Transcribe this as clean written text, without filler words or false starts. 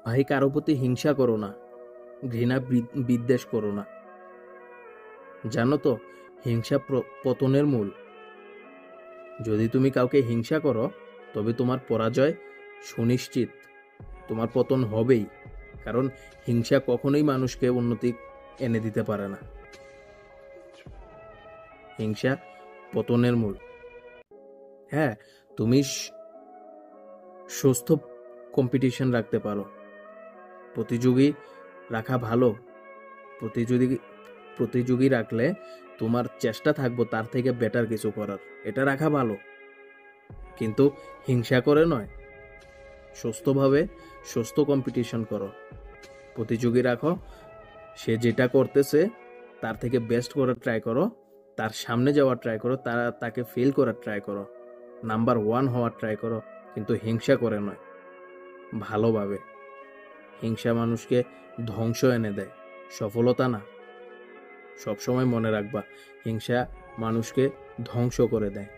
ভাই, কারো প্রতি হিংসা করো না, ঘৃণা বিদ্বেষ করো না। জানো তো, হিংসা পতনের মূল। যদি তুমি কাউকে হিংসা করো, তবে তোমার পরাজয় সুনিশ্চিত, তোমার পতন হবেই। কারণ হিংসা কখনোই মানুষকে উন্নতি এনে দিতে পারে না। হিংসা পতনের মূল। হ্যাঁ, তুমি সুস্থ কম্পিটিশন রাখতে পারো, প্রতিযোগী রাখা ভালো। প্রতিযোগী প্রতিযোগী রাখলে তোমার চেষ্টা থাকবো তার থেকে বেটার কিছু করার, এটা রাখা ভালো। কিন্তু হিংসা করে নয়, সুস্থভাবে সুস্থ কম্পিটিশন করো, প্রতিযোগী রাখো। সে যেটা করতেছে তার থেকে বেস্ট করার ট্রাই করো, তার সামনে যাওয়ার ট্রাই করো, তাকে ফেল করার ট্রাই করো, নাম্বার 1 হওয়ার ট্রাই করো। কিন্তু হিংসা করে নয়, ভালোভাবে। হিংসা মানুষকে ধ্বংস এনে দেয়, সফলতা না। সবসময় মনে রাখবা, হিংসা মানুষকে ধ্বংস করে দেয়।